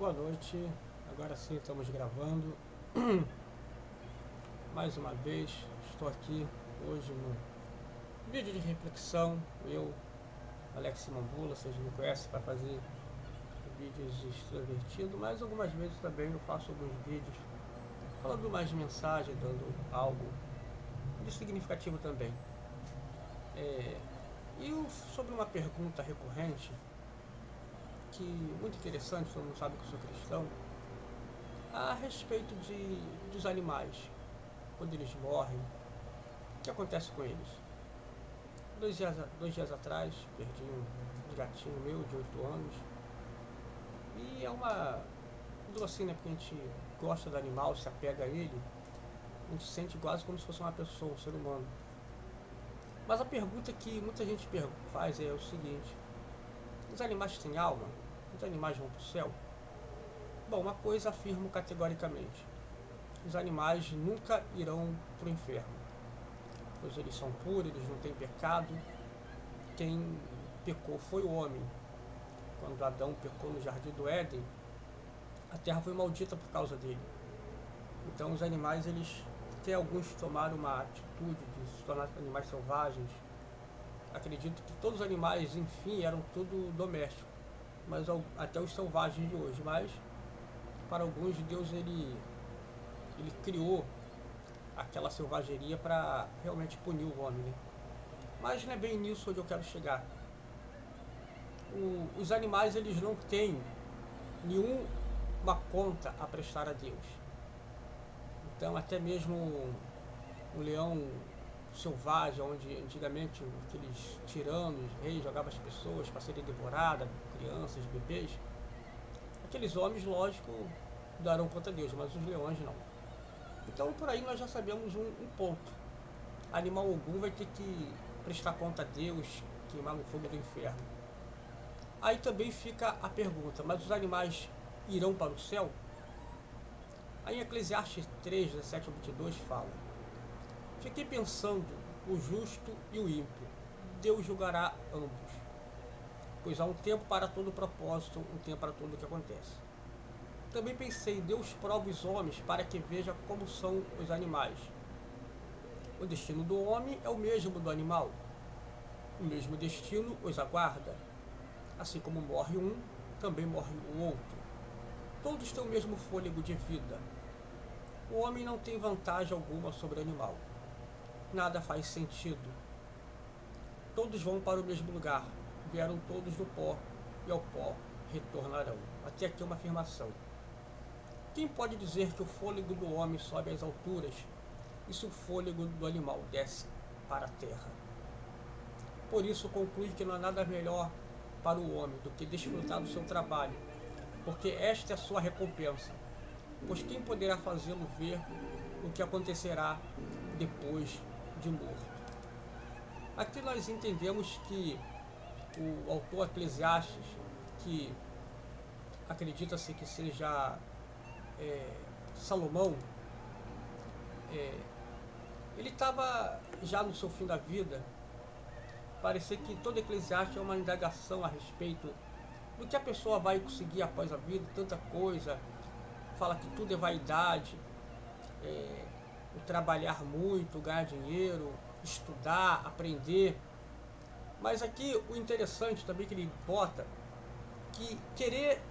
Boa noite, agora sim estamos gravando. Mais uma vez, estou aqui hoje no vídeo de reflexão. Eu, Alex Simambula, vocês me conhecem para fazer vídeos extrovertidos, mas algumas vezes também eu faço alguns vídeos falando mais de mensagem, dando algo de significativo também. E sobre uma pergunta recorrente, que muito interessante, todo mundo sabe que eu sou cristão, a respeito dos animais, quando eles morrem, o que acontece com eles? Dois dias atrás, perdi um gatinho meu de 8 anos, e é uma dor assim, né? Porque a gente gosta do animal, se apega a ele, a gente sente quase como se fosse uma pessoa, um ser humano. Mas a pergunta que muita gente faz é o seguinte: os animais têm alma? Os animais vão para o céu? Bom, uma coisa afirmo categoricamente: os animais nunca irão para o inferno, pois eles são puros, eles não têm pecado. Quem pecou foi o homem. Quando Adão pecou no jardim do Éden, a terra foi maldita por causa dele. Então os animais, eles até alguns tomaram uma atitude de se tornar animais selvagens. Acredito que todos os animais, enfim, eram tudo domésticos, mas até os selvagens de hoje. Mas para alguns, Deus ele criou aquela selvageria para realmente punir o homem, né? Mas não é bem nisso onde eu quero chegar. Os animais, eles não têm nenhuma conta a prestar a Deus. Então até mesmo um leão selvagem, onde antigamente aqueles tiranos, reis, jogavam as pessoas para serem devoradas, crianças, bebês, aqueles homens, lógico, darão conta a Deus, mas os leões não. Então por aí nós já sabemos um ponto: animal algum vai ter que prestar conta a Deus, queimar no fogo do inferno. Aí também fica a pergunta: mas os animais irão para o céu? Aí em Eclesiastes 3, 17 a 22 fala: fiquei pensando, o justo e o ímpio, Deus julgará ambos, pois há um tempo para todo propósito, um tempo para tudo o que acontece. Também pensei, Deus prova os homens para que veja como são os animais. O destino do homem é o mesmo do animal. O mesmo destino os aguarda. Assim como morre um, também morre o outro. Todos têm o mesmo fôlego de vida. O homem não tem vantagem alguma sobre o animal. Nada faz sentido. Todos vão para o mesmo lugar. Vieram todos do pó, e ao pó retornarão. Até aqui uma afirmação. Quem pode dizer que o fôlego do homem sobe às alturas, e se o fôlego do animal desce para a terra? Por isso conclui que não há nada melhor para o homem do que desfrutar do seu trabalho, porque esta é a sua recompensa. Pois quem poderá fazê-lo ver o que acontecerá depois de morto? Aqui nós entendemos que o autor Eclesiastes, que acredita-se que seja Salomão, ele estava já no seu fim da vida. Parecia que todo Eclesiastes é uma indagação a respeito do que a pessoa vai conseguir após a vida, tanta coisa. Fala que tudo é vaidade, o trabalhar muito, ganhar dinheiro, estudar, aprender. Mas aqui o interessante também que ele bota, que querer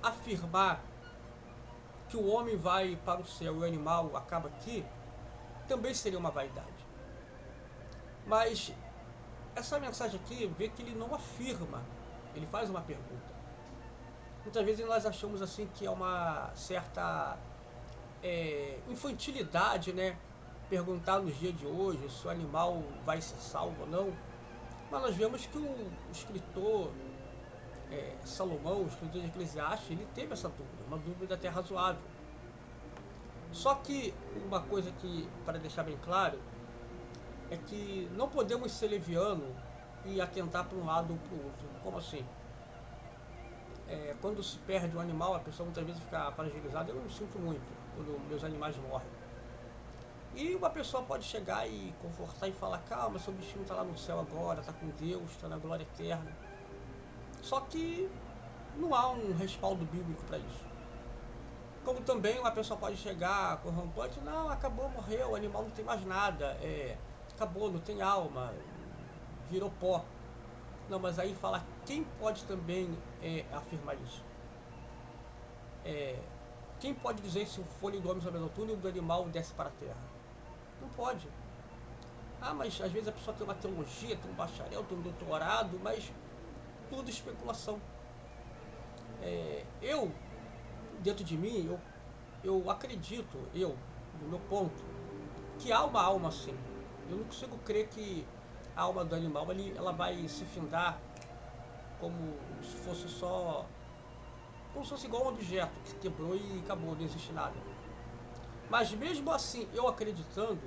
afirmar que o homem vai para o céu e o animal acaba aqui, também seria uma vaidade. Mas essa mensagem aqui vê que ele não afirma, ele faz uma pergunta. Muitas vezes nós achamos assim que é uma certa infantilidade, né? Perguntar nos dias de hoje se o animal vai ser salvo ou não. Mas nós vemos que o escritor Salomão, o escritor de Eclesiastes, ele teve essa dúvida, uma dúvida até razoável. Só que uma coisa que, para deixar bem claro, é que não podemos ser leviano e atentar para um lado ou para o outro. Como assim? Quando se perde um animal, a pessoa muitas vezes fica fragilizada. Eu me sinto muito quando meus animais morrem. E uma pessoa pode chegar e confortar e falar: calma, seu bichinho está lá no céu agora, está com Deus, está na glória eterna. Só que não há um respaldo bíblico para isso. Como também uma pessoa pode chegar com rampante, não, acabou, morreu, o animal não tem mais nada, acabou, não tem alma, virou pó. Não, mas aí fala, quem pode também afirmar isso? Quem pode dizer se o fôlego do homem sobe as alturas e o do animal desce para a terra? Não pode. Ah, mas às vezes a pessoa tem uma teologia, tem um bacharel, tem um doutorado, mas tudo especulação. Eu, dentro de mim, eu acredito, do meu ponto, que há uma alma sim. Eu não consigo crer que a alma do animal ela vai se findar como se fosse só. Como se fosse igual um objeto que quebrou e acabou, não existe nada. Mas mesmo assim, eu acreditando,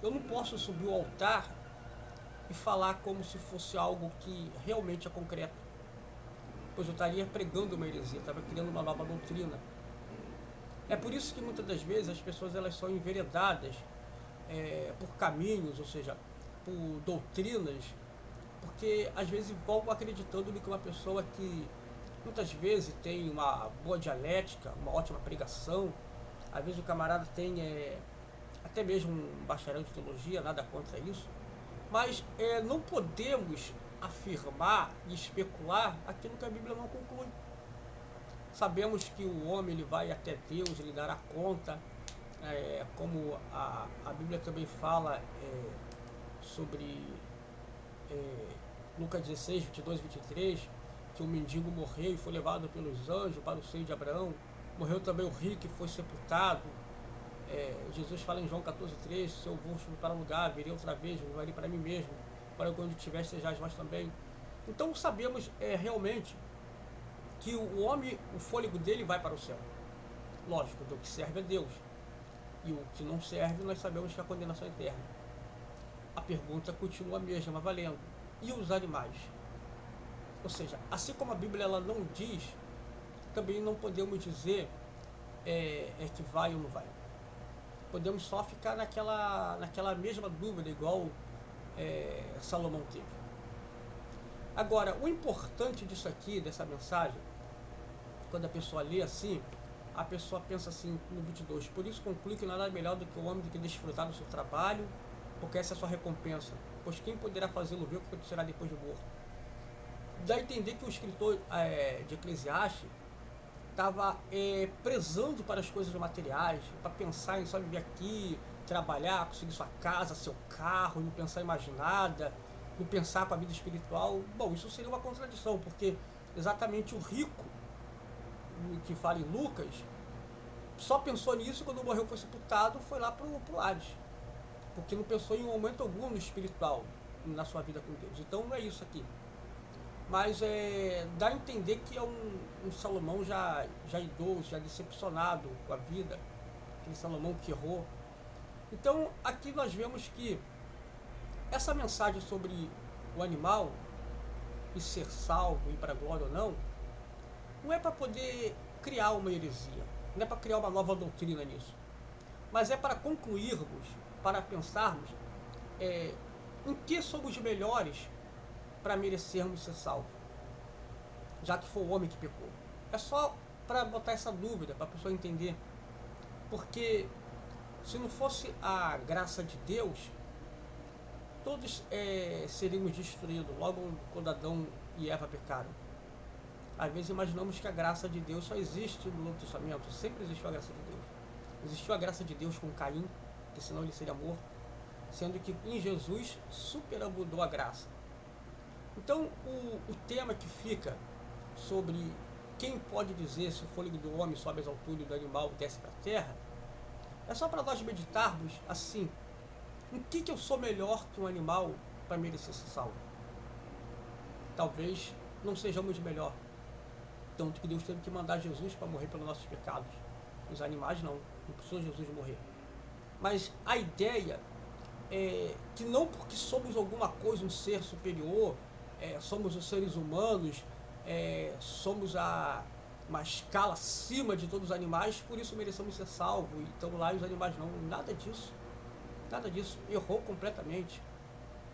eu não posso subir ao altar e falar como se fosse algo que realmente é concreto. Pois eu estaria pregando uma heresia, estava criando uma nova doutrina. É por isso que muitas das vezes as pessoas elas são enveredadas por caminhos, ou seja, por doutrinas, porque às vezes vão acreditando que uma pessoa que muitas vezes tem uma boa dialética, uma ótima pregação, às vezes o camarada tem até mesmo um bacharel de teologia, nada contra isso, mas não podemos afirmar e especular aquilo que a Bíblia não conclui. Sabemos que o homem ele vai até Deus, ele dará conta, como a Bíblia também fala sobre Lucas 16, 22 e 23, que o mendigo morreu e foi levado pelos anjos para o seio de Abraão. Morreu também o rico e foi sepultado. Jesus fala em João 14,3, se eu vou para um lugar, virei outra vez, levarei para mim mesmo, para que onde estiver sejais vós também. Então sabemos realmente que o homem, o fôlego dele vai para o céu. Lógico, do que serve a Deus. E o que não serve, nós sabemos que é a condenação eterna. A pergunta continua a mesma, valendo. E os animais? Ou seja, assim como a Bíblia ela não diz, também não podemos dizer que vai ou não vai. Podemos só ficar naquela mesma dúvida, igual Salomão teve. Agora, o importante disso aqui, dessa mensagem, quando a pessoa lê assim, a pessoa pensa assim no 22, por isso conclui que nada é melhor do que o homem do que desfrutar do seu trabalho, porque essa é a sua recompensa, pois quem poderá fazê-lo ver o que acontecerá depois de morto? Dá a entender que o escritor de Eclesiastes estava prezando para as coisas materiais, para pensar em só viver aqui, trabalhar, conseguir sua casa, seu carro, não pensar em mais nada, não pensar para a vida espiritual. Bom, isso seria uma contradição, porque exatamente o rico, que fala em Lucas, só pensou nisso quando morreu, foi sepultado, foi lá para o Hades, porque não pensou em um momento algum no espiritual, na sua vida com Deus. Então não é isso aqui. Mas dá a entender que é um Salomão já idoso, já decepcionado com a vida, aquele Salomão que errou. Então aqui nós vemos que essa mensagem sobre o animal e ser salvo, ir para a glória ou não é para poder criar uma heresia, não é para criar uma nova doutrina nisso, mas é para concluirmos, para pensarmos em que somos melhores para merecermos ser salvos, já que foi o homem que pecou. É só para botar essa dúvida, para a pessoa entender. Porque se não fosse a graça de Deus, todos seríamos destruídos logo quando Adão e Eva pecaram. Às vezes imaginamos que a graça de Deus só existe no Novo Testamento. Sempre existiu a graça de Deus. Existiu a graça de Deus com Caim, porque senão ele seria morto, sendo que em Jesus superabundou a graça. Então o tema que fica sobre quem pode dizer se o fôlego do homem sobe às alturas e do animal desce para a terra, é só para nós meditarmos assim, em que eu sou melhor que um animal para merecer ser salvo? Talvez não sejamos melhor, tanto que Deus teve que mandar Jesus para morrer pelos nossos pecados. Os animais não precisou Jesus morrer. Mas a ideia é que não porque somos alguma coisa, um ser superior, somos os seres humanos, somos uma escala acima de todos os animais, por isso merecemos ser salvos, e estamos lá e os animais não. Nada disso, errou completamente.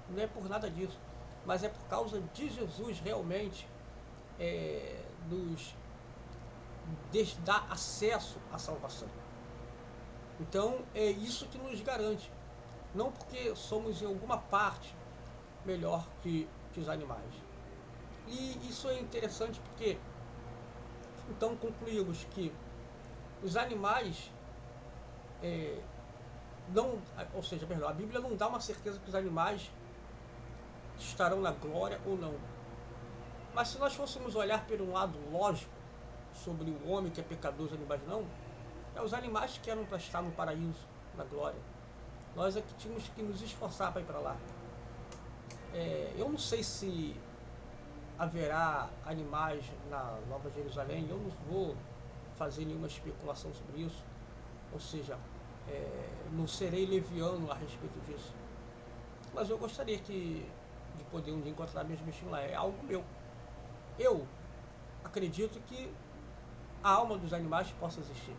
Não é por nada disso, mas é por causa de Jesus realmente nos dá acesso à salvação. Então é isso que nos garante, não porque somos em alguma parte melhor que os animais. E isso é interessante porque então concluímos que os animais não, ou seja, perdão, a Bíblia não dá uma certeza que os animais estarão na glória ou não. Mas se nós fôssemos olhar pelo lado lógico sobre o homem que é pecador, os animais não, os animais que eram para estar no paraíso, na glória. Nós é que tínhamos que nos esforçar para ir para lá. Eu não sei se haverá animais na Nova Jerusalém, eu não vou fazer nenhuma especulação sobre isso, ou seja, não serei leviano a respeito disso. Mas eu gostaria de poder um dia encontrar meus bichinhos lá, é algo meu. Eu acredito que a alma dos animais possa existir,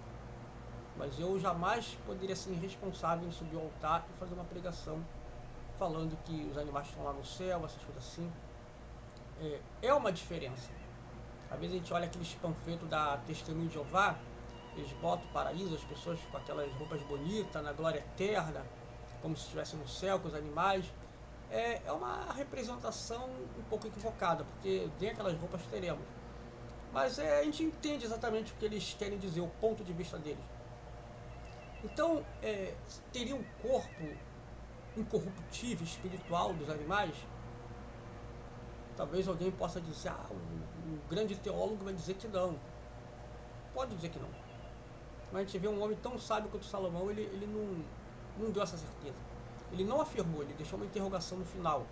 mas eu jamais poderia ser irresponsável em subir ao altar e fazer uma pregação falando que os animais estão lá no céu, essas coisas assim. É uma diferença. Às vezes a gente olha aqueles panfletos da Testemunho de Jeová, eles botam o paraíso, as pessoas com aquelas roupas bonitas, na glória eterna, como se estivessem no céu com os animais. É uma representação um pouco equivocada, porque dentro daquelas roupas teremos. Mas a gente entende exatamente o que eles querem dizer, o ponto de vista deles. Então, teria um corpo incorruptível, espiritual dos animais? Talvez alguém possa dizer, um grande teólogo vai dizer que não. Pode dizer que não. Mas a gente vê um homem tão sábio quanto Salomão, ele não deu essa certeza. Ele não afirmou, ele deixou uma interrogação no final.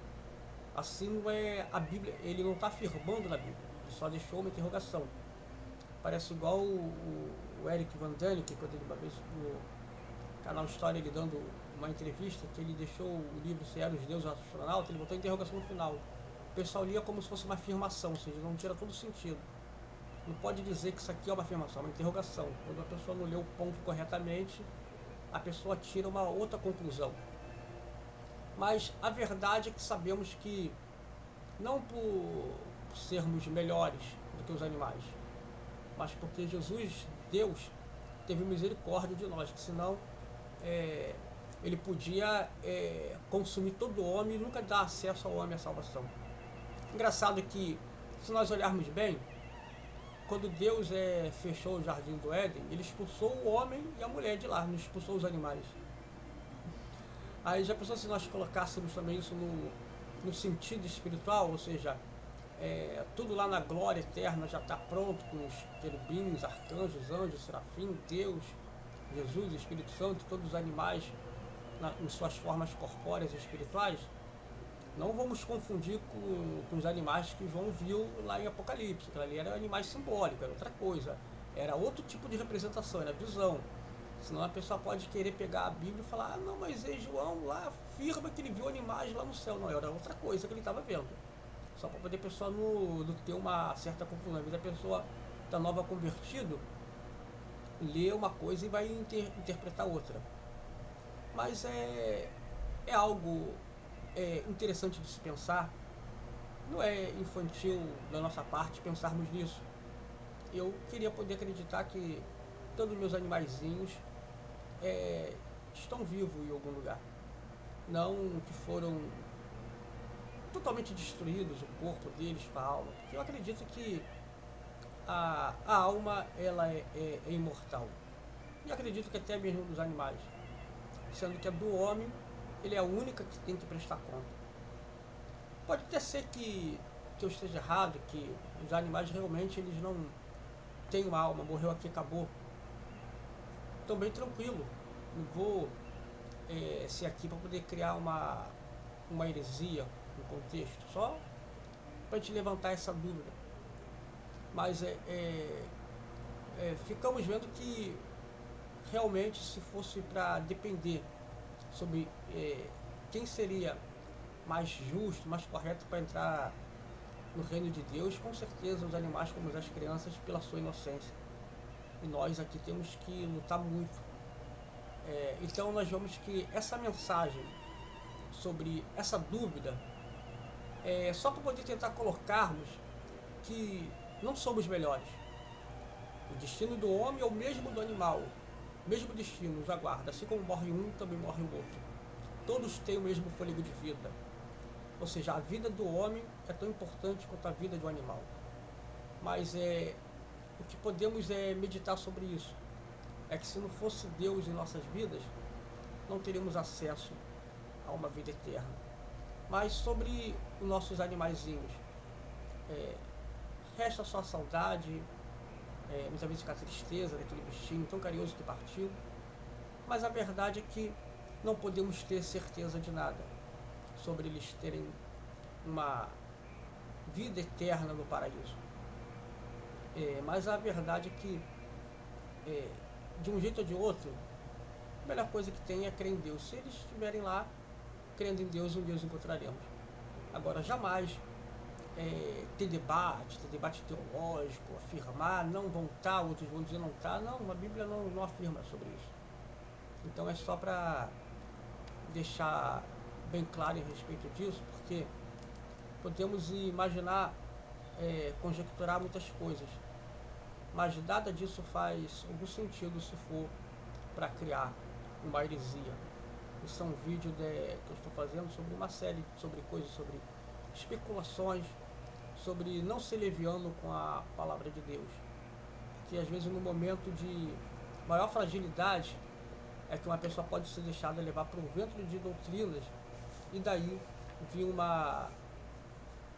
Assim não é a Bíblia, ele não está afirmando na Bíblia, ele só deixou uma interrogação. Parece igual o Eric Van Daniken, quando ele uma vez no canal História, ele dando uma entrevista, que ele deixou o livro Se Eram os Deuses ou Astronauta, ele botou a interrogação no final. O pessoal lia como se fosse uma afirmação, ou seja, não tira todo sentido. Não pode dizer que isso aqui é uma afirmação, é uma interrogação. Quando a pessoa não lê o ponto corretamente, a pessoa tira uma outra conclusão. Mas a verdade é que sabemos que, não por sermos melhores do que os animais, mas porque Jesus, Deus, teve misericórdia de nós, que senão ele podia consumir todo o homem e nunca dar acesso ao homem à salvação. Engraçado que, se nós olharmos bem, quando Deus fechou o jardim do Éden, ele expulsou o homem e a mulher de lá, não expulsou os animais. Aí já pensou se nós colocássemos também isso no sentido espiritual, ou seja, tudo lá na glória eterna já está pronto, com os querubins, arcanjos, anjos, serafim, Deus, Jesus, Espírito Santo, todos os animais em suas formas corpóreas e espirituais. Não vamos confundir com os animais que João viu lá em Apocalipse, que ali era animais simbólicos, era outra coisa, era outro tipo de representação, era visão. Senão a pessoa pode querer pegar a Bíblia e falar, não, mas João lá afirma que ele viu animais lá no céu. Não, era outra coisa que ele estava vendo. Só para poder a pessoa não ter uma certa confusão. Às vezes a pessoa está nova convertido, lê uma coisa e vai interpretar outra. Mas é algo interessante de se pensar. Não é infantil da nossa parte pensarmos nisso. Eu queria poder acreditar que todos os meus animaizinhos estão vivos em algum lugar. Não que foram totalmente destruídos, o corpo deles com a alma. Porque eu acredito que a alma ela é imortal. E acredito que até mesmo dos animais. Sendo que a do homem, ele é a única que tem que prestar conta. Pode até ser que eu esteja errado, que os animais realmente eles não têm uma alma, morreu aqui, acabou. Também tranquilo, não vou ser aqui para poder criar uma heresia no contexto, só para te levantar essa dúvida. Mas ficamos vendo que realmente, se fosse para depender sobre quem seria mais justo, mais correto para entrar no reino de Deus, com certeza os animais como as crianças, pela sua inocência. E nós aqui temos que lutar muito. Então nós vemos que essa mensagem sobre essa dúvida só para poder tentar colocarmos que não somos melhores. O destino do homem é o mesmo do animal. O mesmo destino nos aguarda. Assim como morre um, também morre o outro. Todos têm o mesmo fôlego de vida. Ou seja, a vida do homem é tão importante quanto a vida do animal. Mas o que podemos meditar sobre isso é que se não fosse Deus em nossas vidas, não teríamos acesso a uma vida eterna. Mas sobre os nossos animaizinhos, resta só a saudade, muitas vezes com a tristeza daquele bichinho tão carinhoso que partiu. Mas a verdade é que não podemos ter certeza de nada sobre eles terem uma vida eterna no paraíso. Mas a verdade é que, de um jeito ou de outro, a melhor coisa que tem é crer em Deus. Se eles estiverem lá, crendo em Deus, um dia os encontraremos. Agora, jamais ter debate teológico, afirmar, não vão estar, outros vão dizer não está. Não, a Bíblia não afirma sobre isso. Então é só para deixar bem claro em respeito disso, porque podemos imaginar, conjecturar muitas coisas, mas nada disso faz algum sentido se for para criar uma heresia. Isso é um vídeo que eu estou fazendo sobre uma série, sobre coisas, sobre especulações, sobre não ser leviano com a palavra de Deus. Que às vezes no momento de maior fragilidade é que uma pessoa pode ser deixada levar para um vento de doutrinas e daí vir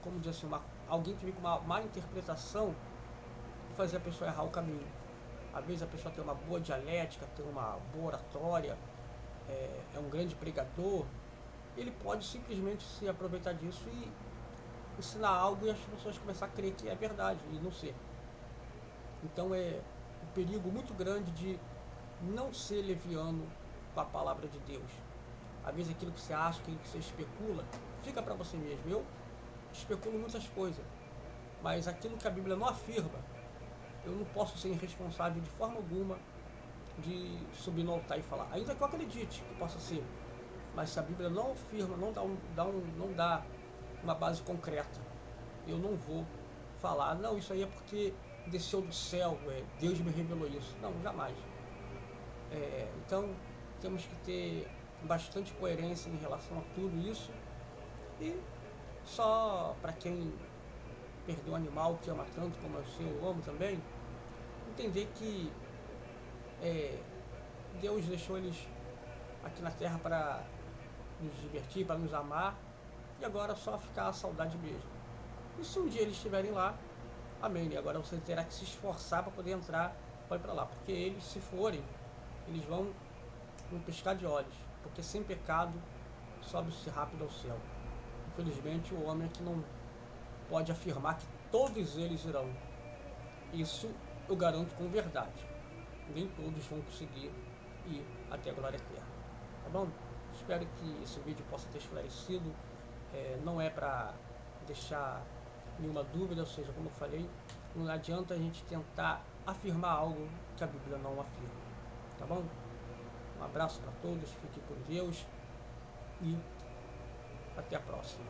como dizer assim, alguém que vem com uma má interpretação e fazer a pessoa errar o caminho. Às vezes a pessoa tem uma boa dialética, tem uma boa oratória, é um grande pregador, ele pode simplesmente se aproveitar disso e ensinar algo e as pessoas começarem a crer que é verdade e não ser. Então é um perigo muito grande de não ser leviano com a palavra de Deus. Às vezes aquilo que você acha, aquilo que você especula, fica para você mesmo. Eu especulo muitas coisas, mas aquilo que a Bíblia não afirma, eu não posso ser irresponsável de forma alguma de subir no altar e falar. Ainda que eu acredite que possa ser, mas se a Bíblia não afirma, não dá uma base concreta, eu não vou falar, não, isso aí é porque desceu do céu, Deus me revelou isso. Não, jamais. Então temos que ter bastante coerência em relação a tudo isso. E só para quem perdeu um animal que ama tanto como eu amo também, entender que Deus deixou eles aqui na terra para nos divertir, para nos amar, e agora só ficar a saudade mesmo. E se um dia eles estiverem lá, amém. E agora você terá que se esforçar para poder entrar, pode ir para lá, porque eles, se forem, eles vão num piscar de olhos, porque sem pecado sobe-se rápido ao céu. Infelizmente o homem é que não pode afirmar que todos eles irão. Isso eu garanto com verdade. Nem todos vão conseguir ir até a glória eterna. Tá bom? Espero que esse vídeo possa ter esclarecido. Não é para deixar nenhuma dúvida, ou seja, como eu falei, não adianta a gente tentar afirmar algo que a Bíblia não afirma. Tá bom? Um abraço para todos, fiquem com Deus e até a próxima.